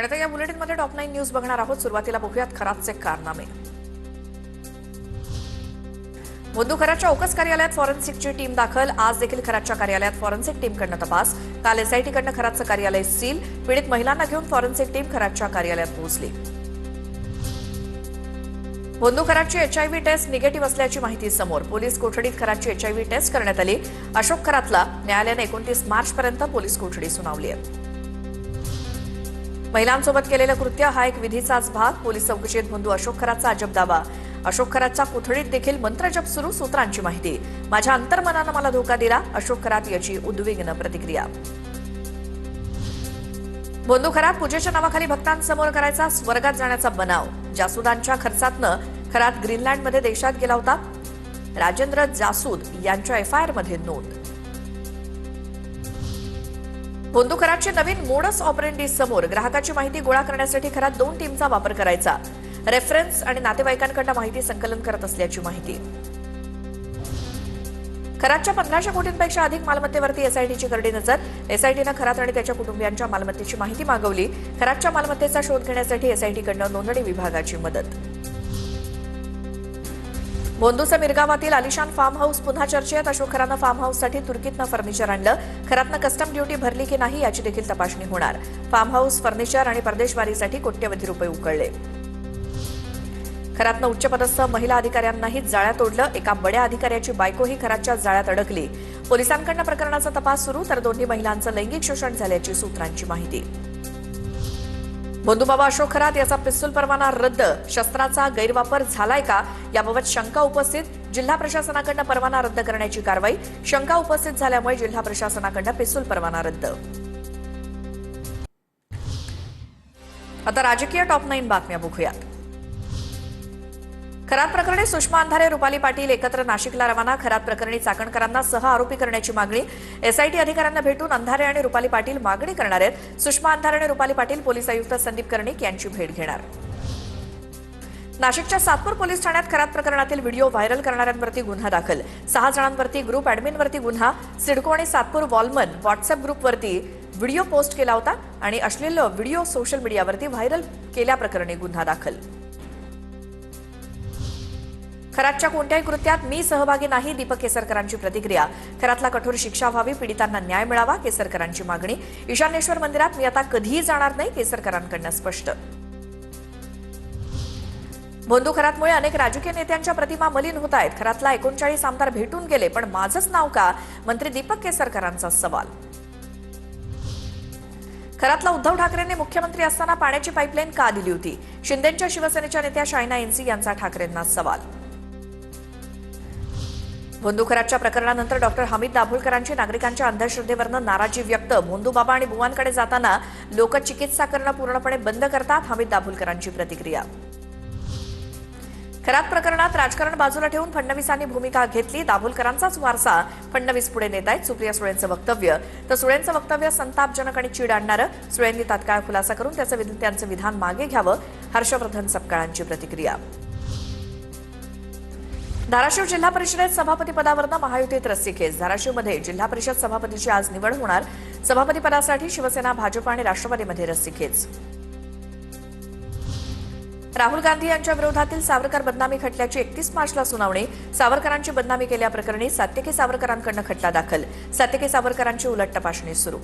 आणि आता या बुलेटिनमध्ये टॉप 9 न्यूज बघणार आहोत। सुरुवातीला बघूयात खरातचे कारनामे। मोदू खरातच्या ओकस कार्यालयात फॉरेन्सिकची टीम दाखल। आज देखील खरातच्या कार्यालयात फॉरेन्सिक टीमकडनं तपास। काल एसआयटीकडनं खरातचं कार्यालय सील। पीडित महिलांना घेऊन फॉरेन्सिक टीम खरातच्या कार्यालयात पोहोचली। मोदू खरातची एचआयव्ही टेस्ट निगेटिव्ह असल्याची माहिती समोर। पोलीस कोठडीत खरातची एचआयव्ही टेस्ट करण्यात आली। अशोक खरातला न्यायालयाने 29 मार्चपर्यंत पोलीस कोठडी सुनावली आहे। महिलांसोबत केलेलं कृत्य हा एक विधीचाच भाग। पोलीस चौकशीत मोदू अशोक खरातचा अजब दावा। अशोक खरातच्या कोठडीत देखील मंत्रजप सुरू। सूत्रांची माहिती। माझ्या अंतर्मनानं मला धोका दिला। अशोक खरात याची उद्विग्न प्रतिक्रिया। मोदू खरात पूजेच्या नावाखाली भक्तांसमोर करायचा स्वर्गात जाण्याचा बनाव। जासूदांच्या खर्चातनं खरात ग्रीनलँडमध्ये देशात गेला होता। राजेंद्र जासूद यांच्या एफआयआरमध्ये नोंद। मोदू खरातचे नवीन मोडस ऑपरेंडी समोर। ग्राहकाची माहिती गोळा करण्यासाठी खरात 2 टीमचा वापर करायचा। रेफरन्स आणि नातेवाईकांकडून माहिती संकलन करत असल्याची माहिती। खरातच्या 1500 कोटींपेक्षा अधिक मालमत्तेवरती एसआयटीची करडी नजर। एसआयटीनं खरात आणि त्याच्या कुटुंबियांच्या मालमत्तेची माहिती मागवली। खरातच्या मालमत्तेचा शोध घेण्यासाठी एसआयटीकडनं नोंदणी विभागाची मदत। बोंदूचा मिरगावातील आलिशान फार्म हाऊस पुन्हा चर्चेत। अशोक खरातनं फार्म हाऊससाठी तुर्कीतनं फर्निचर आणलं। खरातनं कस्टम ड्युटी भरली की नाही याची देखील तपासणी होणार। फार्म हाऊस, फर्निचर आणि परदेशवारीसाठी कोट्यवधी रुपये उकळले। खरातनं उच्चपदस्थ महिला अधिकाऱ्यांनाही जाळ्यात ओढलं। एका बड्या अधिकाऱ्याची बायकोही खरातच्या जाळ्यात अडकली। पोलिसांकडनं प्रकरणाचा तपास सुरू, तर दोन्ही महिलांचं लैंगिक शोषण झाल्याची सूत्रांची माहिती। बोंदूबाबा अशोक खरात याचा पिस्तूल परवाना रद्द। शस्त्राचा गैरवापर झालाय का याबाबत शंका उपस्थित। जिल्हा प्रशासनाकडनं परवाना रद्द करण्याची कारवाई। शंका उपस्थित झाल्यामुळे जिल्हा प्रशासनाकडनं पिस्तूल परवाना रद्द। आता राजकीय टॉप 9 बातम्या बघूयात। खरात प्रकरणी सुषमा अंधारे, रुपाली पाटील एकत्र नाशिकला रवाना। खरात प्रकरणी चाकणकरांना सह आरोपी करण्याची मागणी। एसआयटी अधिकाऱ्यांना भेटून अंधारे आणि रुपाली पाटील मागणी करणार आहेत। सुषमा अंधारे आणि रुपाली पाटील पोलीस आयुक्त संदीप कर्णिक यांची भेट घेणार। नाशिकच्या सातपूर पोलीस ठाण्यात खरात प्रकरणातील व्हिडिओ व्हायरल करणाऱ्यांवरती गुन्हा दाखल। 6 जणांवरती ग्रुप ॲडमिनवरती गुन्हा। सिडको आणि सातपूर वॉलमन व्हॉट्सअप ग्रुपवरती व्हिडिओ पोस्ट केला होता आणि अश्लील व्हिडिओ सोशल मीडियावरती व्हायरल केल्याप्रकरणी गुन्हा दाखल। खरातच्या कोणत्याही कृत्यात मी सहभागी नाही, दीपक केसरकरांची प्रतिक्रिया। खरातला कठोर शिक्षा व्हावी, पीडितांना न्याय मिळावा, केसरकरांची मागणी। ईशान्येश्वर मंदिरात मी आता कधीही जाणार नाही, केसरकरांकडून स्पष्ट। बोंदू खरातमुळे अनेक राजकीय नेत्यांच्या प्रतिमा मलिन होत आहेत। खरातला 39 आमदार भेटून गेले, पण माझंच नाव का? मंत्री दीपक केसरकरांचा सवाल। खरातला उद्धव ठाकरेंनी मुख्यमंत्री असताना पाण्याची पाईपलाईन का दिली होती? शिंदेच्या शिवसेनेच्या नेत्या शायना एनसी यांचा ठाकरेंना सवाल। बोंदू खरातच्या प्रकरणानंतर डॉक्टर हमीद दाभोळकरांची नागरिकांच्या अंधश्रद्धेवरनं नाराजी व्यक्त। बोंदूबाबा आणि बुवांकडे जाताना लोक चिकित्सा करणं पूर्णपणे बंद करतात, हमीद दाभोळकरांची प्रतिक्रिया। खरात प्रकरणात राजकारण बाजूला ठेवून फडणवीसांनी भूमिका घेतली। दाभोळकरांचाच वारसा फडणवीस पुढे नेत आहेत। सुप्रिया सुळेंचं वक्तव्य, तर सुळेंचं वक्तव्य संतापजनक आणि चीड आणणारं। सुळेंनी तात्काळ खुलासा करून त्यांचं विधान मागे घ्यावं, हर्षवर्धन सपकाळांची प्रतिक्रिया। धाराशिव जिल्हा परिषदेत सभापती पदावरनं महायुतीत रस्सीखेच। धाराशिवमध्ये जिल्हा परिषद सभापतीची आज निवड होणार। सभापती पदासाठी शिवसेना, भाजप आणि राष्ट्रवादीमध्ये रस्सीखेच। राहुल गांधी यांच्या विरोधातील सावरकर बदनामी खटल्याची 31 मार्चला सुनावणी। सावरकरांची बदनामी केल्याप्रकरणी सात्यकी सावरकरांकडून खटला दाखल। सात्यकी सावरकरांची उलट तपासणी सुरू।